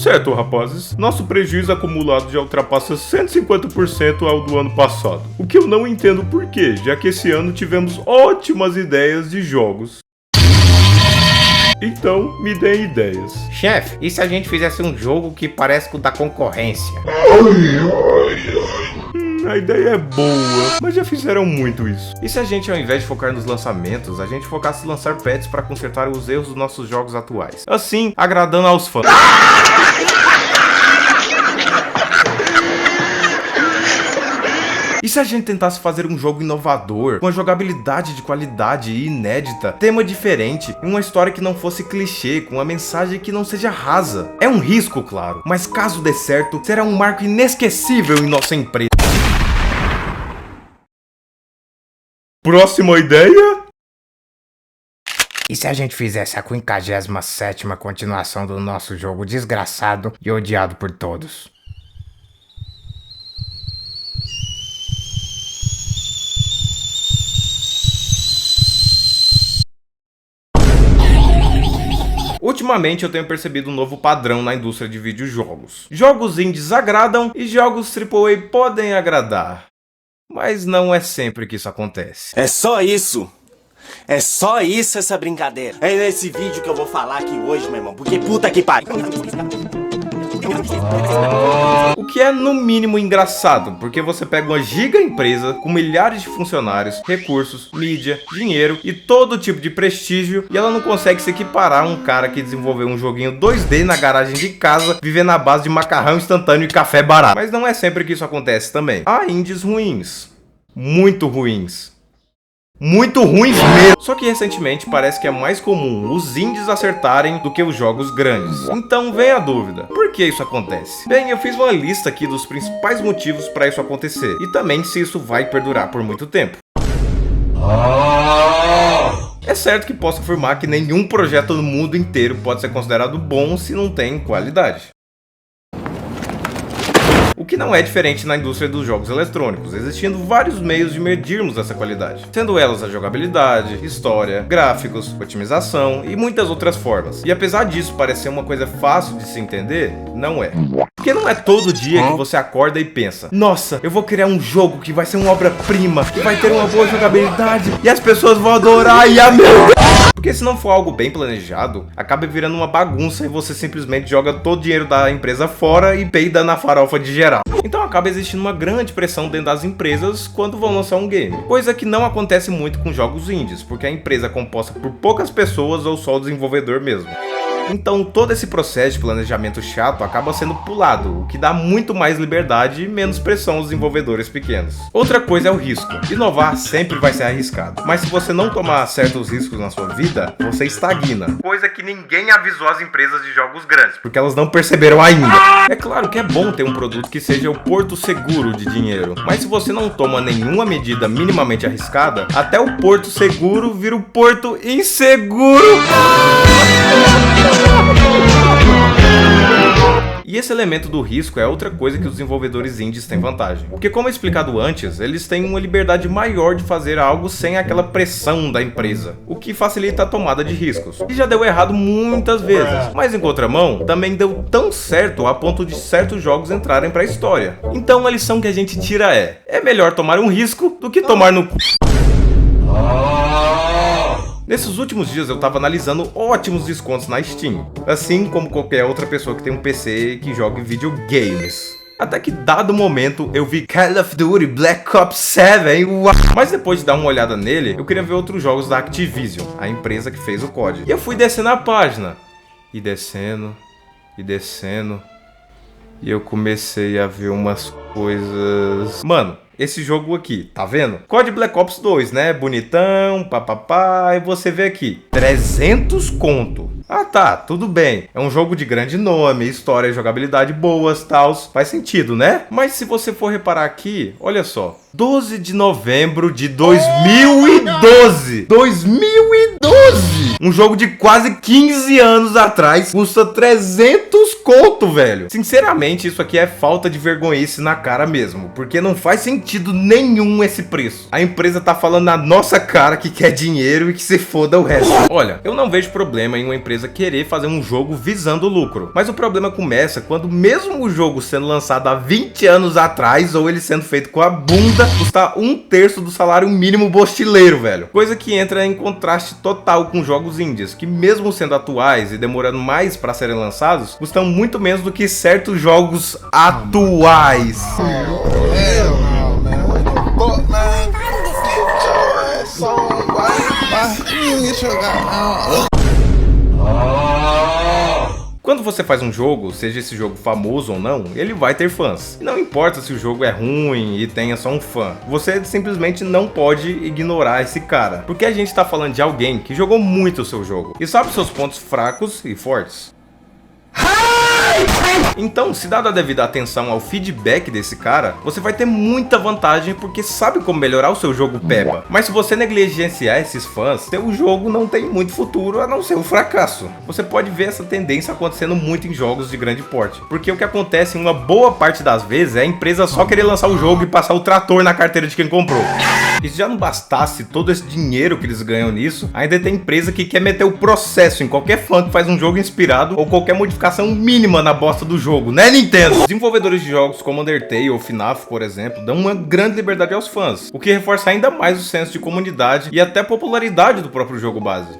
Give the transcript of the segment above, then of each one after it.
Certo, rapazes, nosso prejuízo acumulado já ultrapassa 150% ao do ano passado. O que eu não entendo por quê, já que esse ano tivemos ótimas ideias de jogos. Então, me deem ideias. Chefe, e se a gente fizesse um jogo que parece com o da concorrência? A ideia é boa, mas já fizeram muito isso. E se a gente, ao invés de focar nos lançamentos, a gente focasse em lançar patches para consertar os erros dos nossos jogos atuais? Assim, agradando aos fãs. E se a gente tentasse fazer um jogo inovador, com uma jogabilidade de qualidade e inédita, tema diferente, e uma história que não fosse clichê, com uma mensagem que não seja rasa? É um risco, claro, mas caso dê certo, será um marco inesquecível em nossa empresa. Próxima ideia? E se a gente fizesse a 57ª continuação do nosso jogo desgraçado e odiado por todos? Ultimamente eu tenho percebido um novo padrão na indústria de videojogos. Jogos indies agradam e jogos AAA podem agradar. Mas não é sempre que isso acontece. É só isso. É só isso essa brincadeira. É nesse vídeo que eu vou falar aqui hoje, meu irmão. Porque puta que pariu. O que é no mínimo engraçado, porque você pega uma giga empresa com milhares de funcionários, recursos, mídia, dinheiro e todo tipo de prestígio e ela não consegue se equiparar a um cara que desenvolveu um joguinho 2D na garagem de casa, vivendo na base de macarrão instantâneo e café barato. Mas não é sempre que isso acontece também. Há indies ruins. Muito ruins. Muito ruins mesmo. Só que recentemente parece que é mais comum os indies acertarem do que os jogos grandes. Então vem a dúvida, por que isso acontece? Bem, eu fiz uma lista aqui dos principais motivos para isso acontecer e também se isso vai perdurar por muito tempo. É certo que posso afirmar que nenhum projeto no mundo inteiro pode ser considerado bom se não tem qualidade. O que não é diferente na indústria dos jogos eletrônicos, existindo vários meios de medirmos essa qualidade, sendo elas a jogabilidade, história, gráficos, otimização e muitas outras formas. E apesar disso parecer uma coisa fácil de se entender, não é. Porque não é todo dia que você acorda e pensa: nossa, eu vou criar um jogo que vai ser uma obra-prima, que vai ter uma boa jogabilidade e as pessoas vão adorar e amar. Porque se não for algo bem planejado, acaba virando uma bagunça e você simplesmente joga todo o dinheiro da empresa fora e peida na farofa de geral. Então acaba existindo uma grande pressão dentro das empresas quando vão lançar um game. Coisa que não acontece muito com jogos indies, porque a empresa é composta por poucas pessoas ou só o desenvolvedor mesmo. Então todo esse processo de planejamento chato acaba sendo pulado, o que dá muito mais liberdade e menos pressão aos desenvolvedores pequenos. Outra coisa é o risco. Inovar sempre vai ser arriscado, mas se você não tomar certos riscos na sua vida, você estagna. Coisa que ninguém avisou as empresas de jogos grandes, porque elas não perceberam ainda. É claro que é bom ter um produto que seja o porto seguro de dinheiro, mas se você não toma nenhuma medida minimamente arriscada, até o porto seguro vira o porto inseguro. E esse elemento do risco é outra coisa que os desenvolvedores indies têm vantagem. Porque como explicado antes, eles têm uma liberdade maior de fazer algo sem aquela pressão da empresa, o que facilita a tomada de riscos. E já deu errado muitas vezes, mas em contramão, também deu tão certo a ponto de certos jogos entrarem pra história. Então a lição que a gente tira é melhor tomar um risco do que tomar no cu. Nesses últimos dias eu tava analisando ótimos descontos na Steam, assim como qualquer outra pessoa que tem um PC que joga videogames. Até que dado momento eu vi Call of Duty Black Ops 7, uau! Mas depois de dar uma olhada nele, eu queria ver outros jogos da Activision, a empresa que fez o COD. E eu fui descendo a página, e descendo, e eu comecei a ver umas coisas... Mano, esse jogo aqui, tá vendo? COD Black Ops 2, né? Bonitão, papapá, e você vê aqui, 300 conto. Ah tá, tudo bem. É um jogo de grande nome, história e jogabilidade boas, tals. Faz sentido, né? Mas se você for reparar aqui, olha só. 12 de novembro de 2012. 2012! Um jogo de quase 15 anos atrás custa 300 conto, velho. Sinceramente, isso aqui é falta de vergonhice na cara mesmo, porque não faz sentido nenhum esse preço. A empresa tá falando na nossa cara que quer dinheiro e que se foda o resto. Olha, eu não vejo problema em uma empresa querer fazer um jogo visando lucro, mas o problema começa quando mesmo o jogo sendo lançado há 20 anos atrás, ou ele sendo feito com a bunda, custa 1/3 do salário mínimo bostileiro, velho. Coisa que entra em contraste total com jogos indies, que mesmo sendo atuais e demorando mais para serem lançados, custam muito menos do que certos jogos atuais. Quando você faz um jogo, seja esse jogo famoso ou não, ele vai ter fãs. E não importa se o jogo é ruim e tenha só um fã, você simplesmente não pode ignorar esse cara. Porque a gente tá falando de alguém que jogou muito o seu jogo e sabe seus pontos fracos e fortes. Então, se dado a devida atenção ao feedback desse cara, você vai ter muita vantagem porque sabe como melhorar o seu jogo peba. Mas se você negligenciar esses fãs, seu jogo não tem muito futuro a não ser o fracasso. Você pode ver essa tendência acontecendo muito em jogos de grande porte, porque o que acontece em uma boa parte das vezes é a empresa só querer lançar o jogo e passar o trator na carteira de quem comprou. E se já não bastasse todo esse dinheiro que eles ganham nisso, ainda tem empresa que quer meter o processo em qualquer fã que faz um jogo inspirado ou qualquer modificação mínima na bosta do jogo, né, Nintendo? Os desenvolvedores de jogos como Undertale ou FNAF, por exemplo, dão uma grande liberdade aos fãs, o que reforça ainda mais o senso de comunidade e até a popularidade do próprio jogo base.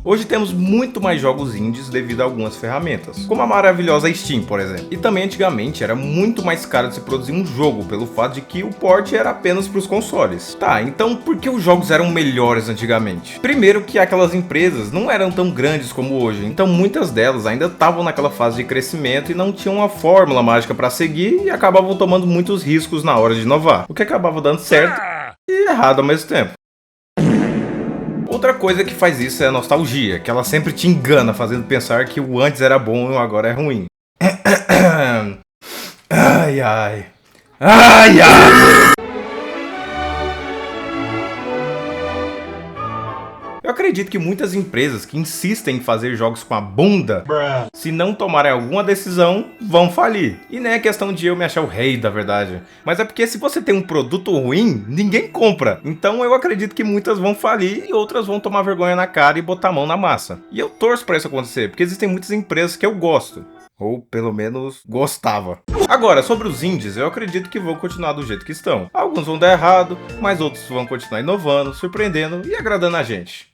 Hoje temos muito mais jogos indies devido a algumas ferramentas, como a maravilhosa Steam, por exemplo. E também antigamente era muito mais caro de se produzir um jogo, pelo fato de que o port era apenas para os consoles. Tá, então por que os jogos eram melhores antigamente? Primeiro que aquelas empresas não eram tão grandes como hoje, então muitas delas ainda estavam naquela fase de crescimento e não tinham uma fórmula mágica para seguir e acabavam tomando muitos riscos na hora de inovar, o que acabava dando certo e errado ao mesmo tempo. Outra coisa que faz isso é a nostalgia, que ela sempre te engana, fazendo pensar que o antes era bom e o agora é ruim. Ai, ai. Ai, ai. Eu acredito que muitas empresas que insistem em fazer jogos com a bunda, se não tomarem alguma decisão, vão falir. E nem é questão de eu me achar o rei da verdade, mas é porque se você tem um produto ruim, ninguém compra. Então eu acredito que muitas vão falir e outras vão tomar vergonha na cara e botar a mão na massa. E eu torço pra isso acontecer, porque existem muitas empresas que eu gosto. Ou pelo menos gostava. Agora, sobre os indies, eu acredito que vão continuar do jeito que estão. Alguns vão dar errado, mas outros vão continuar inovando, surpreendendo e agradando a gente.